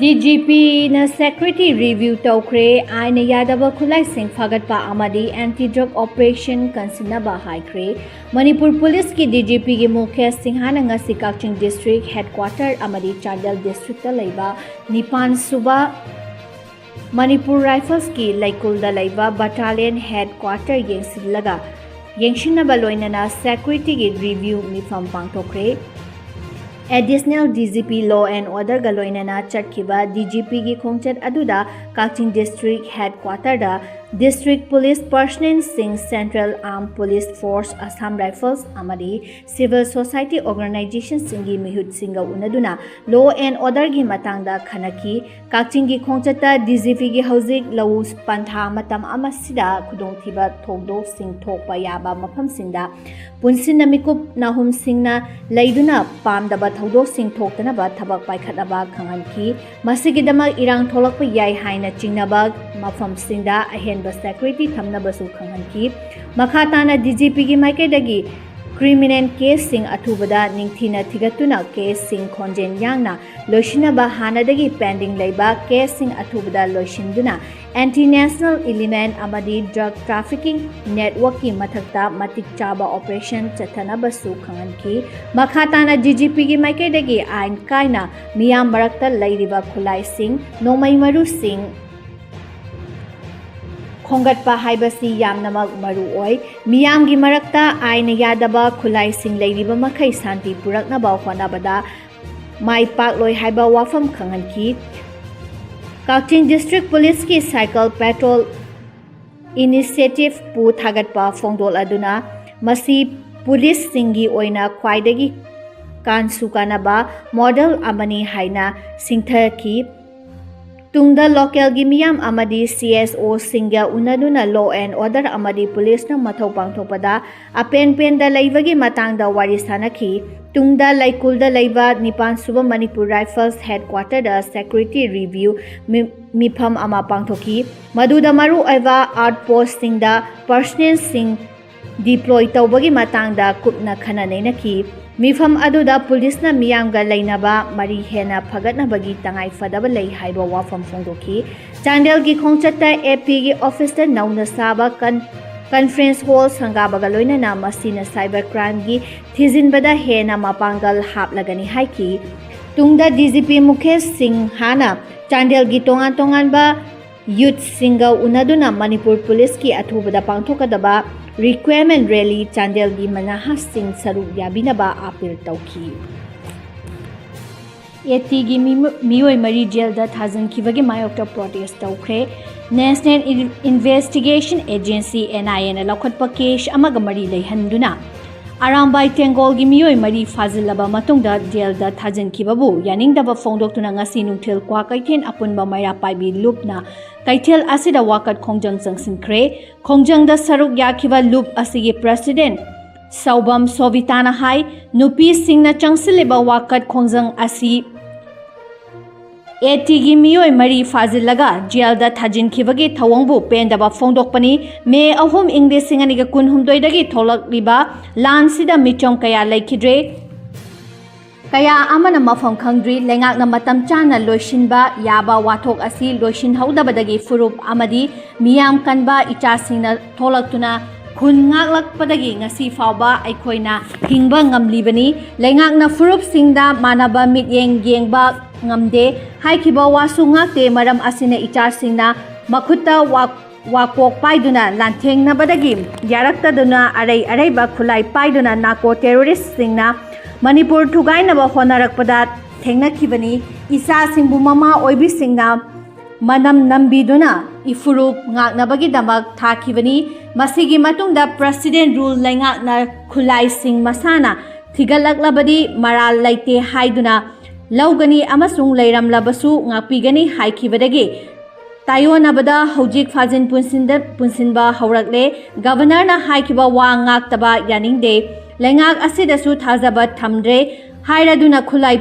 DGP na security review tawkre aina yadaba khulshing fagatpa amadi anti-drug operation khunshannaba haikre Manipur Police ki DGP ki mukhe singhana ngasi Kaching District Headquarter amadi Chandel District ta laiba Nipan Suba Manipur Rifles ki Laikulda laiba Battalion Headquarter yengshinaba loinana security ki review mifam pangthokre Additional DGP Law and Order Galoinana Chatkiba DGP ki khongchat aduda Kaching District Headquarter da District Police Personnel Singh Central Armed Police Force Assam Rifles amadi Civil Society Organization Singi Mihut Singa unaduna Law and Order gi matangda khanaki Kaching ki khongchata DGP ki hauzik lawu pantha matam amasida khudongthiba thongdok sing thokpa yaba mafam singda punsinna mikup nahum singna leiduna pamdaba thodok sing thoktanaba thabak paikhataba khanganki masigidamak irang tholakpa yai haina chingnaba mafam singda ahen security thamnabasu khanganki makhatana DGP gi maikaidagi criminal case sing athubada ningthina thigatuna case sing khonjen yangna loishinaba hanadagi pending leiba case sing athubada loishinduna anti-national element amadi drug trafficking network ki mathakta matik chaba operation chathanabasu khanganki makhatana DGP gi maikaidagi ain kaina miyam marakta leiriba khulai sing nomai maru sing khongatpa haibasi yamnamak maru oi miyamgi marakta aina yadaba khulai sing leiriba makhai santi puraknaba honabada mai pak loi haiba wafam khanganki Kaching District Police ki cycle patrol initiative pu thagatpa fongdol aduna masi police singi oina khwaidagi kansukanaba model amani haina singthaki Tungda local gi miyam amadi CSO singa unaduna law and order amadi police na mathau pangthopada apen pen da leibagi matangda wari sanaki tungda laikulda leiba Nipan Suba Manipur Rifles Headquarter da security review mifam ama pangthoki maduda maru aiwa outpost singda personnel sing deploy tawbagi matangda kupna khana neinaki Mifam aduda police na miyamga lainaba mari hena phagatnabagi tangai fadaba lei haiba wafam fongdoki Chandel gi khongchatta AP gi office ta nauna saba conference hall sangabaga loinana masina cyber crime gi thijinbada hena mapangal haplagani haiki tungda DGP Mukesh Singh hana Chandel gi tongan ba youth singa unaduna Manipur Police ki athubada pangthokadaba requirement rally Chandel gi manaha sing saruk yabinaba appeal tauki Eti gi mioi mari jail da thazan khibagi mayokta protest taukre National Investigation Agency NIA na laukhatpa case amaga mari leihanduna Arambai Tengol gi mioi mari fazilaba matungda jail da thazan khibabu yaningdaba fongdoktuna ngasi nungthil kwa kaithen apunba maira paibi lupna Kaithel asida wakat khongjang changsinkre khongjang da saruk yakhiba loop asigi president Saubam Sovitana hai nupi singna changsileba wakat khongjang asi Etigi miyoi mari fazilaga jail da thajin khibagi thawangbu pendaba fongdokpani me ahum English singaniga kunhumdoi dagi tholak liba lan sida michom kaya laikhidre Kaya amana mafam khangdri lengak na matam chana loishinba yaba wathok asi loishin haudabadagi furup amadi miyam kanba ichasingna tholaktuna khun ngaklakpadagi ngasi fawba aikhoina hingba ngamlibani lengak na furup singda manaba mityeng yengba ngamde haikhiba wasu ngakte maram asina ichasingna makhutta wakok paiduna lantheng yaraktaduna araiba khulai paiduna nako terrorist singna Manipur thugainaba honarakpada thengnakhibani isa singbu mama oibi singna manam nambiduna ifurup ngaknabagi damak thakhibani masigi matungda president rule laingakna khulai sing masana thigalaklabadi maral laite haiduna laugani amasung leiramlabasu ngakpigani haikhibadagi tayonabada hojik fajin punsinba haurakle governor na haikhiba wa ngaktaba yaningde Lengak asidasu thazaba thamdre hairaduna khulai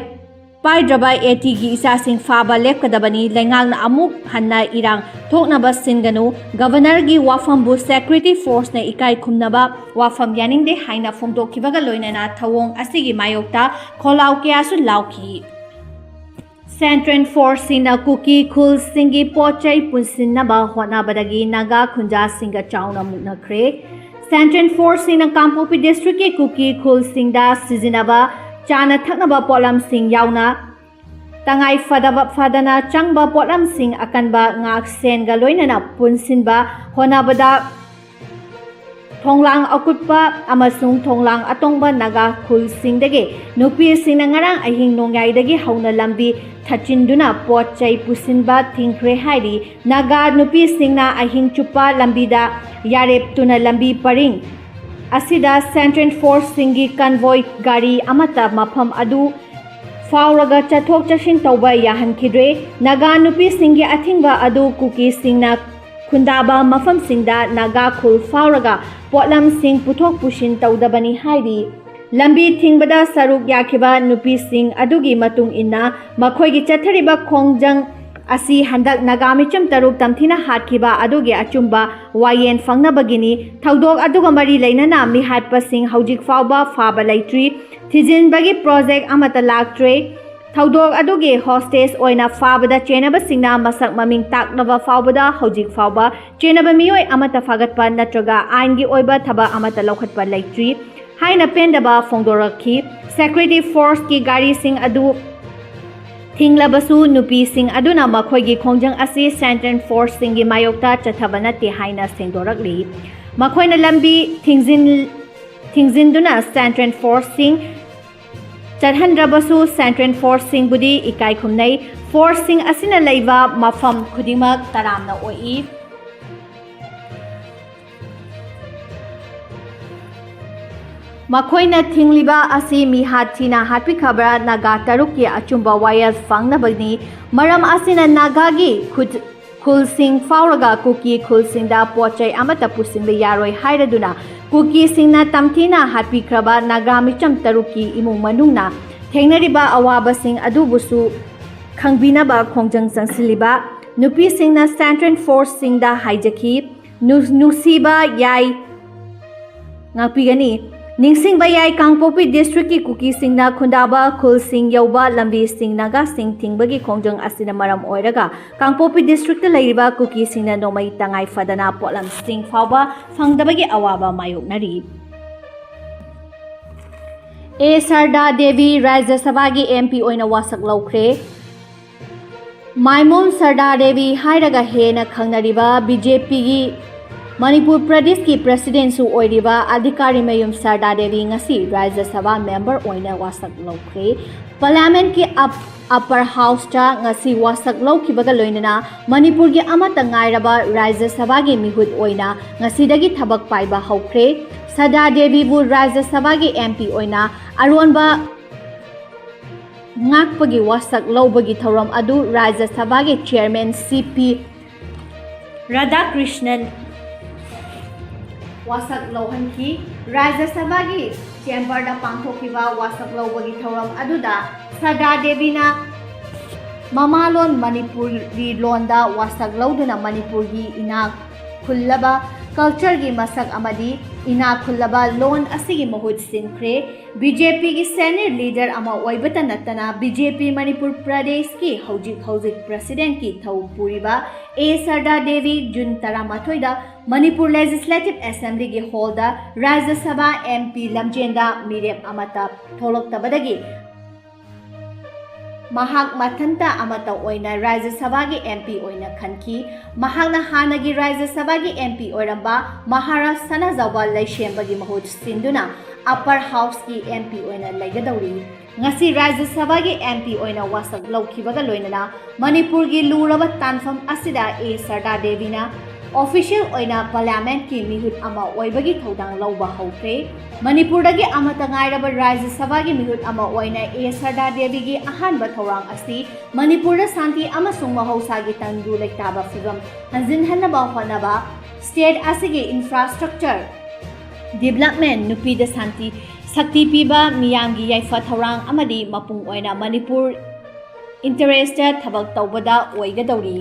paidraba eti gi isasing faba lepkadabani lengak na amuk hanna irang thoknaba singanu governor gi wafambu security force na ikai khumnaba wafam yaningde haina fongdokhibaga loinana thawong asigi mayokta kholau kyasu lauki Central Force-sina kuki khulshinggi pochai pushinnaba hotnabadagi Naga khunjashingga chauna muknakre. Central Force-sina Kangpopi District ki kuki khulshingda sizinaba chana thaknaba polamsing yauna tangai fadana changba polamsing akanba ngak senga loinana punsinba honabada thonglang akutpa amasung thonglang atongba Naga khulshingdagi nupisingna ngarang ahing nongyai hauna lambi thachinduna pochai pusinba thingkre hairi Naga nupisingna ahing chupa lambida yarep tuna lambi paring asida Central Force singi convoy gari amata mafam adu fauraga chathok chashin tauba yahankidre Naga nupisinggi athingba adu kuki singna khundaba mafam singda Naga khul fauraga potlam sing puthok pushin taudabani hairi lambi thingbada saruk yakhiba nupi sing adugi matung inna makhoigi chathariba khongjang asi handak nagamicham taruk tamthina hatkiba adugi achumba wayen fangnabagini thaudok aduga mari leinana mi hatpa sing haujik fauba faba laitri thijinbagi project amata laktre thaudok adugi hostage oina fabada chenaba singna masak maming taknaba faubada haujik fauba chenaba mioi amata fagatpa natraga aingi oiba thaba amata lokhatpa laitri haina pendaba fongdorakhi security force ki gari sing adu thinglabasu nupi sing aduna makhoigi khongjang asi Central Force singi mayokta chathabanati haina sengdorakli makhoina lambi thingzinduna Central Force sing chathandrabasu Central Force sing budi ikai khumnai force sing asina leiba mafam khudimak taramna oi makhoina thingliba asi mi hathina hatpi khabra Naga tarukki achumba wayas fangnabani maram asina Naga gi khulshing fauraga kuki khulshingda pochai amata pusinba yaroi hairaduna kuki singna tamthina hatpi khraba Naga micham tarukki imung manungna thengnariba awaba sing adubusu khangbinaba khongjang sangsiliba nupi singna Central Force singda haijaki nusiba yai ngapigani Ningsing bayai Kangpopi District ki kuki singna khundaba khulshing yauba lambi sing Naga sing thingbagi khongjang asina maram oiraga Kangpopi District lairiba kuki singna nomai tangai fadana potlam sing fauba fangdabagi awaba mayoknari A Sarda Devi Rajya Sabha gi MP oina wasak laukre Maimon Sarda Devi hairaga hena khangnariba BJP gi Manipur Pradesh ki President su oiriba Adhikari Mayum Sarda Devi ngasi Rajya Sabha member oina wasak laukre Parliament ki upper house ta ngasi wasak laukibaga loinana Manipur gi amata ngairaba Rajya Sabha gi mihut oina ngasi dagi thabak paiba haukre Sarda Devi bu Rajya Sabha gi MP oina aronba ngakpagi wasak laubagi thoram adu Rajya Sabha gi chairman CP Radhakrishnan wasak lauhanki Rajya Sabha gi chamber da pangthokiba wasak laubagi thoram aduda Sarda Devi na mamalon Manipuri londa wasak lauduna Manipur gi ina khullaba culture gi masak amadi ina khullaba lon asigi mahut sinkhre BJP gi senior leader ama oibata natana BJP Manipur Pradesh ki hojik president ki thau puriba A Sarda Devi Jun Taramathoi da Manipur Legislative Assembly gi hall da Rajya Sabha MP lamjenda mirep amata tholoktabadagi mahak mathanta amata oina Rajya Sabha gi MP oina khanki mahakna hanagi Rajya Sabha gi MP oiramba Maharashtra Sanajawal Laishembagi mahut sinduna upper house ki MP oina laigadauri ngasi Rajya Sabha gi MP oina wasak laukibaga loinana Manipur gi luraba tanfam asida A Sarda Devi na official oina parliament ki mihut ama oibagi thodang lauba haukre Manipur dagi amata ngairaba Rajya Sabha gi mihut ama oina A Sarda Devi gi ahanba thorang asi Manipur da santi amasung mahausa gi tangdu lektaba figam hanjin hanaba honaba state asigi infrastructure development nupi da santi sakti piba miyamgi yaifa thorang amadi mapung oina Manipur interested thabak tawbada oigadauri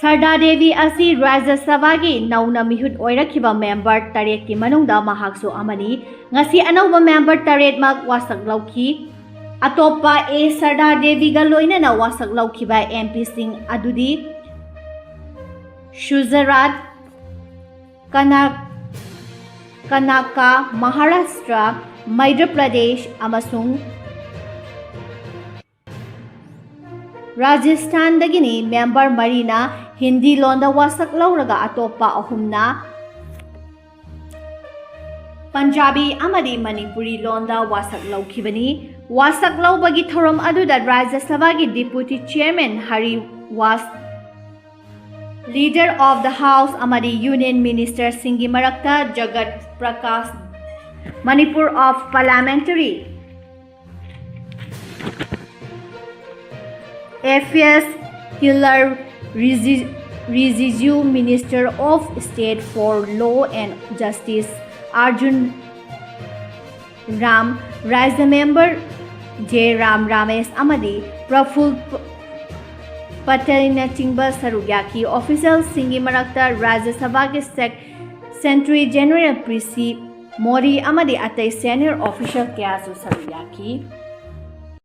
Sarda Devi asi Rajya Sabhagi nauna mihut oirakhiba member taret ki manungda mahaksu amani ngasi anauba member taret mak wasak lauki atopa A Sarda Devi ga loinana wasak laukiba MP sing adudi Shuzarat Kanaka Maharashtra Madhya Pradesh amasung Rajasthan dagini member Marina Hindi londa wasak lauraga atopa ahumna Punjabi amadi Manipuri londa wasak laukibani wasak laubagi thorom aduda Rajya Sabhagi Deputy Chairman Hari was Leader of the House amadi Union Minister Singhi Marakta Jagat Prakash Manipur of Parliamentary Affairs Hilary Rijiju Minister of State for Law and Justice Arjun Ram Rajya Member J Ram Ramesh amadi Praful Patel Chingba Sarugyaki Official Singhi Marakta Rajya Sabhagi Secretary General Prisi Mori amadi Atai Senior Official Kyasu Sarugyaki